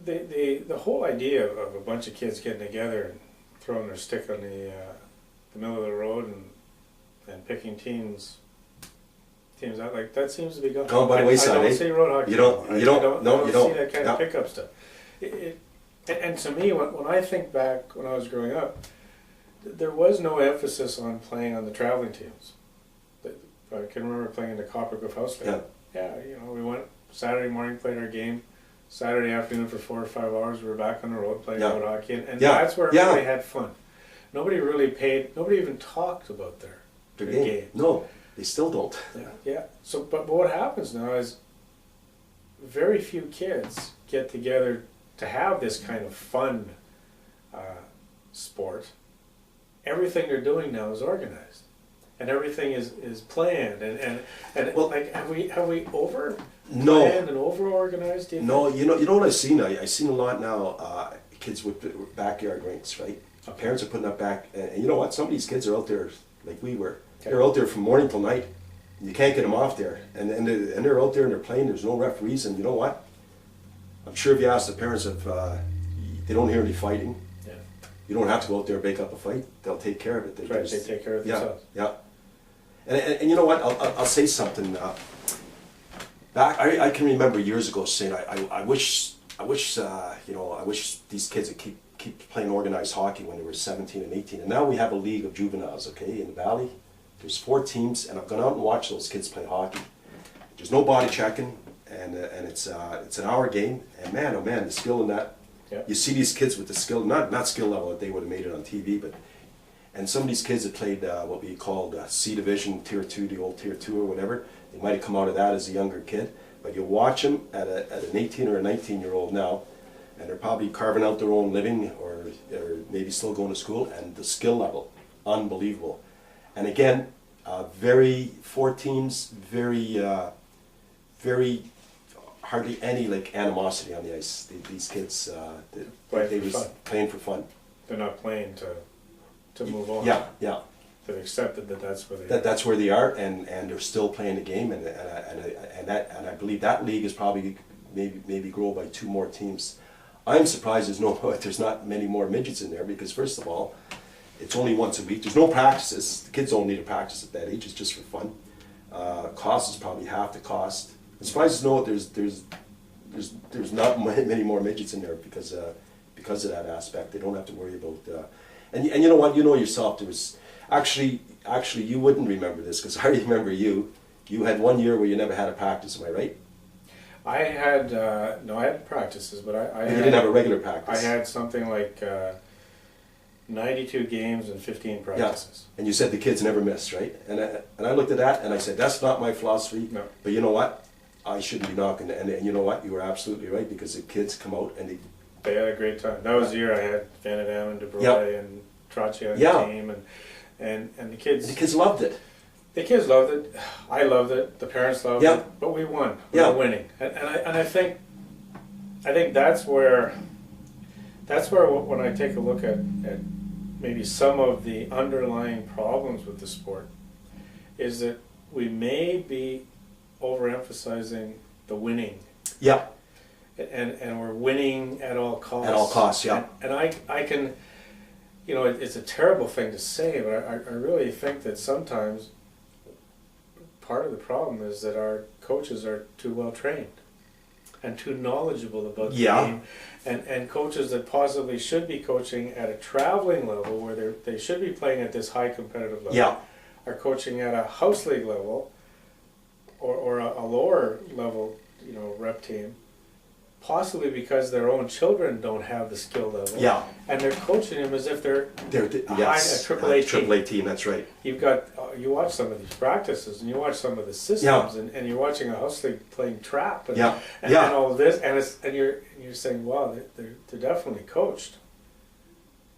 the whole idea of a bunch of kids getting together and throwing their stick on the middle of the road and picking teams out, like, that seems to be gone by the wayside. I don't see road hockey. You don't see that kind of pickup stuff. And to me, when I think back when I was growing up, there was no emphasis on playing on the traveling teams. I can remember playing in the Coppercliff House League. Yeah, we went Saturday morning, played our game. Saturday afternoon for 4 or 5 hours, we were back on the road playing road hockey, and that's where everybody had fun. Nobody even talked about their game. No, they still don't. Yeah. So, but what happens now is very few kids get together to have this kind of fun sport. Everything they're doing now is organized, and everything is planned. And well, like, have we over planned and over organized? No, you know what I've seen. I've seen a lot now. Kids with backyard rinks, right? Parents are putting up back, and you know what? Some of these kids are out there like we were. Okay. They're out there from morning till night. You can't get them off there, and they're out there and they're playing. There's no referees, and you know what? I'm sure if you ask the parents if they don't hear any fighting. Yeah. You don't have to go out there and make up a fight. They'll take care of it. They take care of themselves. Yeah. And you know what? I'll say something. Back, I can remember years ago saying I wish these kids would keep playing organized hockey when they were 17 and 18. And now we have a league of juveniles, okay, in the Valley. There's 4 teams, and I've gone out and watched those kids play hockey. There's no body checking, and it's an hour game. And man, oh man, the skill in that. Yeah. You see these kids with the skill, not skill level that they would have made it on TV, and some of these kids that played what we called C Division, Tier 2, the old Tier 2 or whatever. They might have come out of that as a younger kid, but you watch them at an 18 or a 19-year-old now, and they're probably carving out their own living, or maybe still going to school, and the skill level, unbelievable. And again, 4 teams, very hardly any like animosity on the ice. These kids, they were playing for fun. They're not playing to move on. Yeah. They've accepted that's where that's where they are, and they're still playing the game, and I believe that league is probably maybe grow by 2 more teams. I'm surprised there's not many more midgets in there, because first of all, it's only once a week. There's no practices. The kids don't need to practice at that age. It's just for fun. Cost is probably half the cost. I'm surprised to know there's not many more midgets in there because of that aspect. They don't have to worry about. And you know what? You know yourself. There was actually you wouldn't remember this, because I remember you. You had 1 year where you never had a practice. Am I right? I had I had practices, but you didn't have a regular practice. I had something like 92 games and 15 practices. Yeah. And you said the kids never missed, right? And I looked at that and I said, that's not my philosophy. No. But you know what? I shouldn't be knocking. And you know what? You were absolutely right, because the kids come out and they had a great time. That was the year I had Van Dam and DeBroy and Trottier on the team, and the kids. The kids loved it. The kids loved it. I loved it. The parents loved it. But we won. We were winning, and I think that's where when I take a look at maybe some of the underlying problems with the sport, is that we may be overemphasizing the winning. Yeah. And we're winning at all costs. At all costs, yeah. And I can, it's a terrible thing to say, but I really think that sometimes part of the problem is that our coaches are too well trained and too knowledgeable about the game, and coaches that possibly should be coaching at a traveling level where they should be playing at this high competitive level, are coaching at a house league level or a lower level, rep team, possibly because their own children don't have the skill level. Yeah. And they're coaching them as if they're a Triple A team, that's right. You watch some of these practices, and you watch some of the systems, and you're watching a house league playing trap, and all of this, and you're saying, wow, they're definitely coached.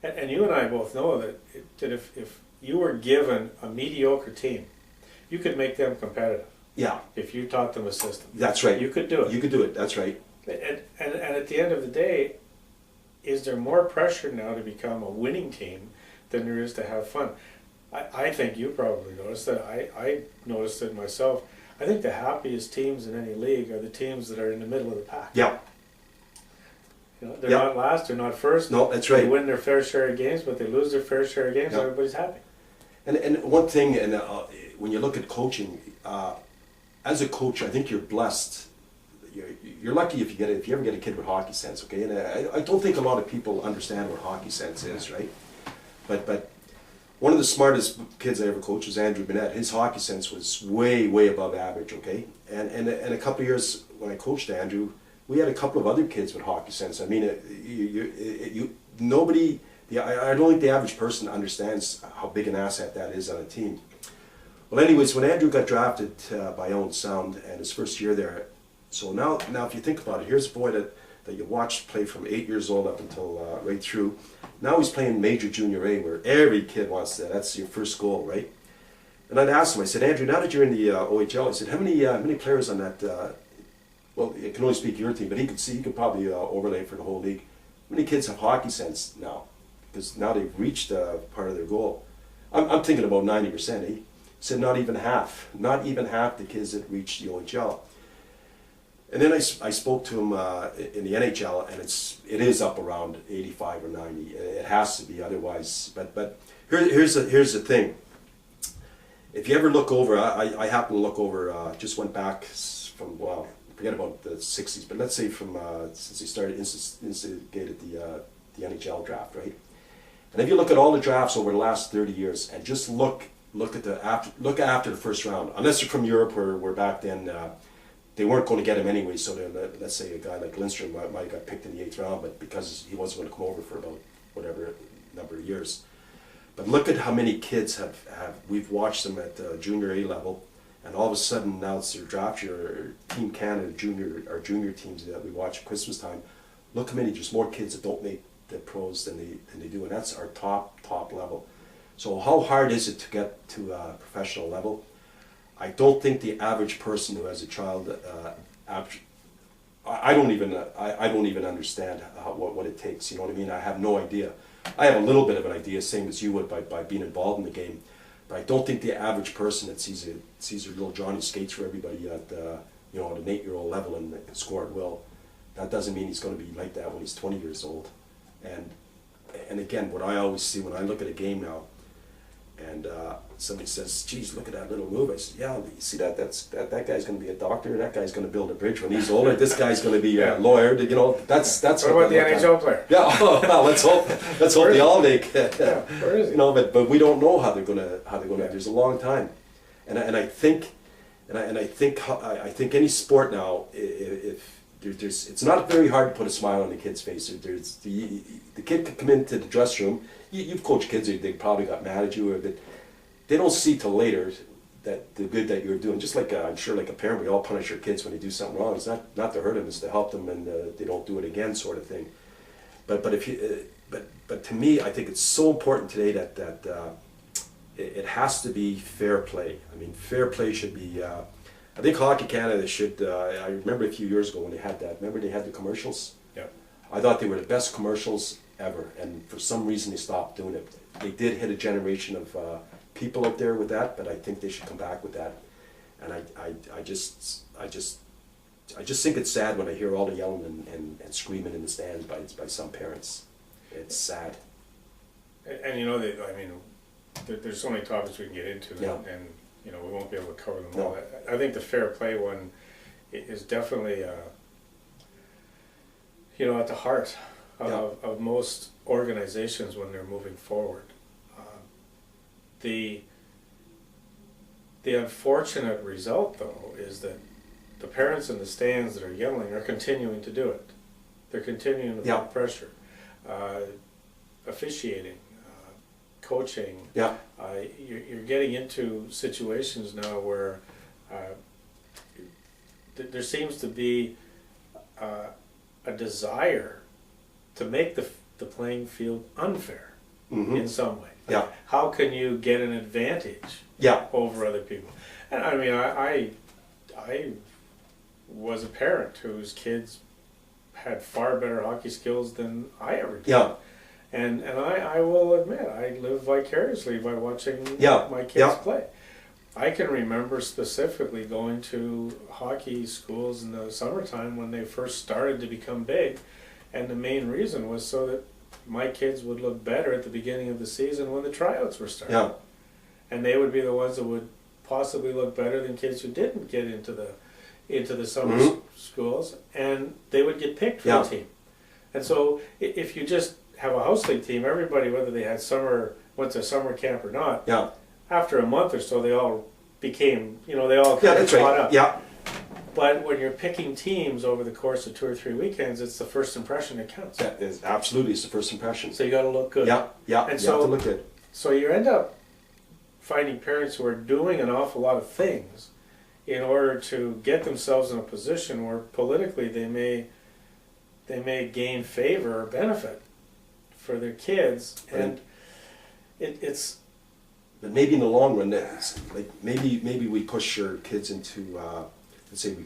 And you and I both know that if you were given a mediocre team, you could make them competitive. Yeah. If you taught them a system. That's right. You could do it. You could do it, that's right. And at the end of the day, is there more pressure now to become a winning team than there is to have fun? I think you probably noticed that. I noticed it myself. I think the happiest teams in any league are the teams that are in the middle of the pack. Yeah. They're not last, they're not first. No, that's right. They win their fair share of games, but they lose their fair share of games, everybody's happy. And one thing, and when you look at coaching, as a coach, I think you're blessed. You're lucky if you ever get a kid with hockey sense, okay? And I don't think a lot of people understand what hockey sense is, right? But one of the smartest kids I ever coached was Andrew Bennett. His hockey sense was way, way above average, okay? And a couple of years when I coached Andrew, we had a couple of other kids with hockey sense. I mean, nobody, I don't think the average person understands how big an asset that is on a team. Well, anyways, when Andrew got drafted by Owen Sound and his first year there, so now if you think about it, here's a boy that you watched play from 8 years old up until right through. Now he's playing Major Junior A, where every kid wants that. That's your first goal, right? And I'd asked him, I said, Andrew, now that you're in the OHL, I said, how many players on that, well, you can only speak your team, but he could probably overlay for the whole league. How many kids have hockey sense now? Because now they've reached part of their goal. I'm thinking about 90%, eh? He said not even half the kids that reached the OHL. And then I spoke to him in the NHL, and it is up around 85 or 90. It has to be, otherwise. But here's the thing. If you ever look over, I happen to look over. Just went back from, well, forget about the 60s, but let's say from since he started instigated the NHL draft, right? And if you look at all the drafts over the last 30 years, and just look after the first round, unless you're from Europe, where back then. They weren't going to get him anyway, so let's say a guy like Lindstrom might have got picked in the 8th round, but because he wasn't going to come over for about whatever number of years. But look at how many kids we've watched them at junior A level, and all of a sudden now it's their draft year, Team Canada our junior teams that we watch at Christmas time. Look how many, just more kids that don't make the pros than they do, and that's our top level. So how hard is it to get to a professional level? I don't think the average person who has a child, I don't even understand what it takes. You know what I mean? I have no idea. I have a little bit of an idea, same as you would by being involved in the game, but I don't think the average person that sees their little Johnny skates for everybody at at an 8-year-old level and can score at will. That doesn't mean he's going to be like that when he's 20 years old. And again, what I always see when I look at a game now, and somebody says, "Geez, look at that little move." I said, "Yeah, you see that? That guy's going to be a doctor. That guy's going to build a bridge when he's older. This guy's going to be a lawyer." You know, that's what about the NHL player? Yeah, well, let's hope they all make. Where is he? You know, but we don't know how they're going to. There's a long time, and I think any sport now, if it's not very hard to put a smile on the kid's face. The kid could come into the dressing room. You've coached kids, they probably got mad at you, or that they don't see till later that the good that you're doing. Just like I'm sure, like a parent, we all punish our kids when they do something wrong. It's not to hurt them, it's to help them, and they don't do it again, sort of thing. But to me, I think it's so important today that it has to be fair play. I mean, fair play should be. I think Hockey Canada should. I remember a few years ago when they had that. Remember they had the commercials. Yeah. I thought they were the best commercials ever, and for some reason they stopped doing it. They did hit a generation of people out there with that, but I think they should come back with that. And I just think it's sad when I hear all the yelling and screaming in the stands by some parents. It's sad. And you know, there's so many topics we can get into, and we won't be able to cover them all. I think the fair play one is definitely at the heart of most organizations when they're moving forward. The unfortunate result, though, is that the parents in the stands that are yelling are continuing to do it. They're continuing to put pressure. Officiating, coaching. Yeah. You're getting into situations now where there seems to be a desire to make the playing field unfair in some way. Like, how can you get an advantage over other people? And I mean, I was a parent whose kids had far better hockey skills than I ever did. Yeah. And I will admit, I live vicariously by watching my kids play. I can remember specifically going to hockey schools in the summertime when they first started to become big, And the main reason was so that my kids would look better at the beginning of the season when the tryouts were starting. Yeah. And they would be the ones that would possibly look better than kids who didn't get into the summer schools, and they would get picked for the team. And so if you just have a house league team, everybody, whether they had went to summer camp or not, after a month or so, they all became, they all kind of caught up. Yeah. But when you're picking teams over the course of 2 or 3 weekends, it's the first impression that counts. That is absolutely, it's the first impression. So you got to look good. Yeah, yeah. And you have to look good. So you end up finding parents who are doing an awful lot of things in order to get themselves in a position where politically they may gain favor or benefit for their kids, and it's. But maybe in the long run, it's like maybe we push your kids into. Let's say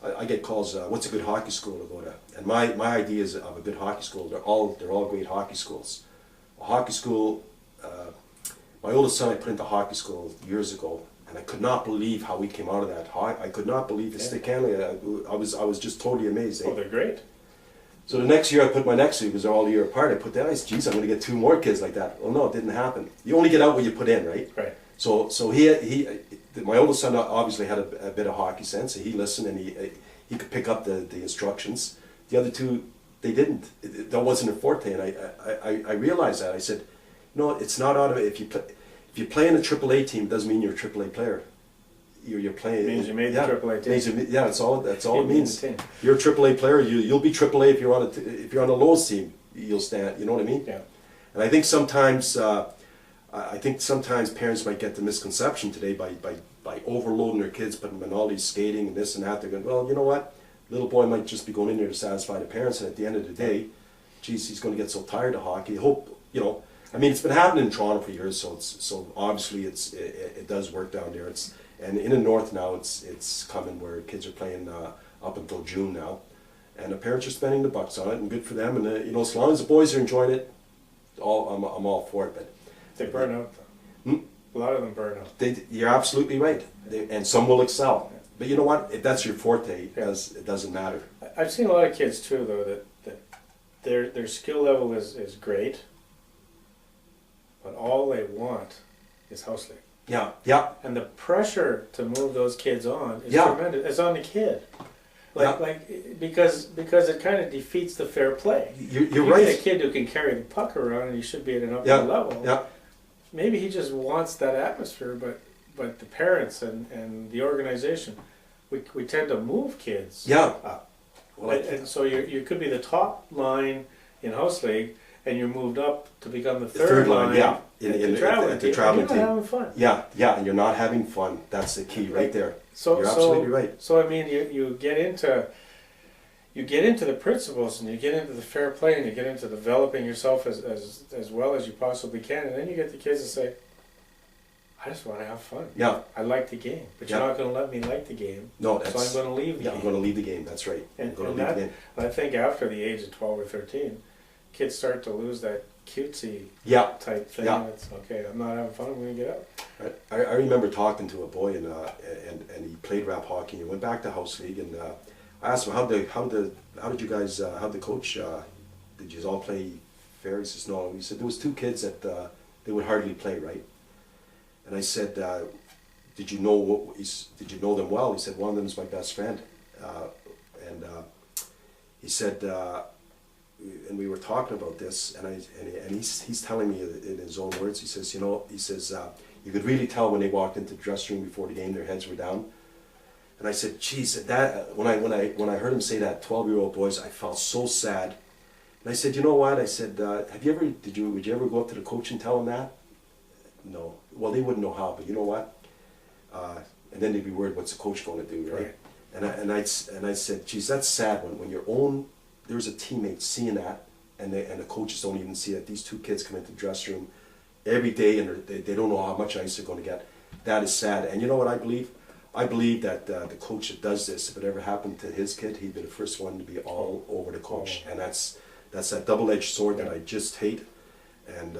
I get calls. What's a good hockey school to go to? And my ideas of a good hockey school, they're all great hockey schools. A hockey school. My oldest son I put into hockey school years ago, and I could not believe how we came out of that. I could not believe it. Stick handling. I was just totally amazed. Oh, they're great. So the next year I put my next year, because they're all a year apart, I put that, geez, I'm going to get 2 more kids like that. Well, no, it didn't happen. You only get out what you put in, right? Right. So my oldest son obviously had a bit of hockey sense. So he listened and he could pick up the instructions. The other 2, they didn't. That wasn't their forte, and I realized that. I said, no, it's not automatic. If you play in a AAA team, it doesn't mean you're a AAA player. You're playing. It means you made the AAA team. Yeah, that's all it means. You're a AAA player. You'll be AAA if you're on a lowest team. You'll stand. You know what I mean? Yeah. And I think sometimes parents might get the misconception today by overloading their kids, putting them in all these skating and this and that. They're going, well, you know what? Little boy might just be going in there to satisfy the parents, and at the end of the day, geez, he's going to get so tired of hockey. I mean, it's been happening in Toronto for years, so obviously it does work down there. And in the north now, it's coming where kids are playing up until June now, and the parents are spending the bucks on it, and good for them. And as long as the boys are enjoying it, I'm all for it. But they burn out, though. A lot of them burn out. You're absolutely right, and some will excel. But you know what? If that's your forte, it doesn't matter. I've seen a lot of kids too, though, that their skill level is great, but all they want is house league. Yeah, yeah. And the pressure to move those kids on is tremendous. It's on the kid, because it kind of defeats the fair play. You're right. Get a kid who can carry the puck around, and he should be at an upper level. Yeah. Maybe he just wants that atmosphere, but the parents and the organization, we tend to move kids up. Well, and so you could be the top line in house league, and you're moved up to become the third line. In the traveling team. You're not having fun. Yeah, and you're not having fun. That's the key right there. You're absolutely right. So I mean, you get into the principles, and you get into the fair play, and you get into developing yourself as well as you possibly can, and then you get the kids to say, I just want to have fun. Yeah. I like the game, but you're not going to let me like the game. No, so I'm going to leave the game. I'm going to leave the game. That's right. And I think after the age of 12 or 13, kids start to lose that cutesy type thing. Yeah. It's okay. I'm not having fun. I'm going to get out. I remember talking to a boy and he played rap hockey. He went back to house league, and I asked him how did you guys the coach did you all play fair? He says no. He said there was 2 kids that they would hardly play, right? And I said, did you know them well? He said one of them is my best friend, and he said. And we were talking about this, and he's telling me in his own words. He says, you could really tell when they walked into the dressing room before the game, their heads were down. And I said, geez, that when I heard him say that, 12-year-old boys, I felt so sad. And I said, you know what? I said, would you ever go up to the coach and tell him that? No. Well, they wouldn't know how, but you know what? And then they'd be worried, what's the coach going to do, right? And I said, geez, that's sad when your own. There's a teammate seeing that, and the coaches don't even see that. These 2 kids come into the dressing room every day, and they don't know how much ice they're going to get. That is sad. And you know what I believe? I believe that the coach that does this, if it ever happened to his kid, he'd be the first one to be all over the coach. And that's that double-edged sword that I just hate, and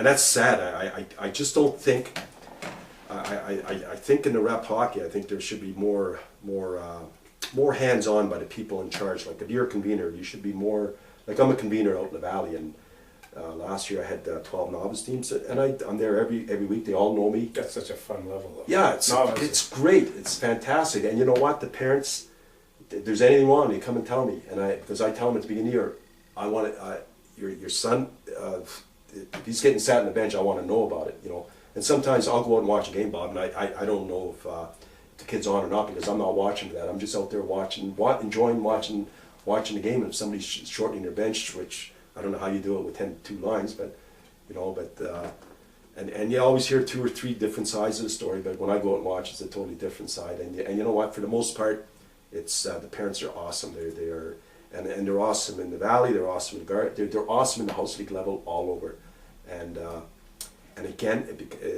that's sad. I just don't think. I think in the rep hockey, I think there should be more more hands-on by the people in charge. Like if you're a convener, you should be more, like I'm a convener out in the Valley, and last year I had 12 novice teams, and I'm there every week. They all know me. That's such a fun level, though. Yeah, it's great. It's fantastic. And you know what? The parents, if there's anything wrong, they come and tell me, and because I tell them at the beginning of the year, I want it, your son, if he's getting sat on the bench, I want to know about it, you know. And sometimes I'll go out and watch a game, Bob, and I don't know if the kid's on or not, because I'm not watching that. I'm just out there watching, enjoying watching the game. And if somebody's shortening their bench, which I don't know how you do it with 2 lines, but you know, and you always hear 2 or 3 different sides of the story. But when I go out and watch, it's a totally different side. And you know what? For the most part, it's the parents are awesome. And they're awesome in the Valley. They're awesome in the Guard. They're awesome in the house league level all over. And again,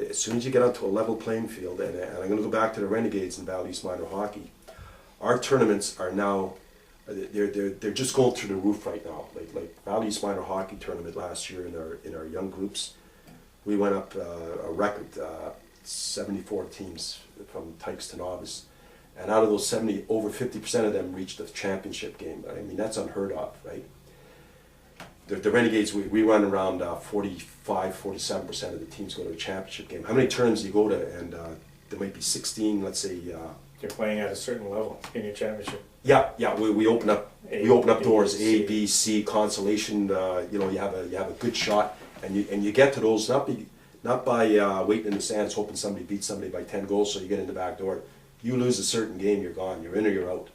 as soon as you get onto a level playing field, and I'm going to go back to the Renegades and Valley East Minor Hockey, our tournaments are now, they're just going through the roof right now. Like Valley East Minor Hockey tournament last year in our young groups, we went up a record 74 teams from Tykes to novice, and out of those 70, over 50% of them reached the championship game. I mean, that's unheard of, right? The Renegades, we run around 45-47% of the teams go to a championship game. How many tournaments do you go to? And there might be 16, let's say. You're playing at a certain level in your championship. Yeah. We open up doors, A, B, C, consolation. You know, you have a good shot, and you get to those not by waiting in the stands hoping somebody beats somebody by 10 goals so you get in the back door. You lose a certain game, you're gone. You're in or you're out.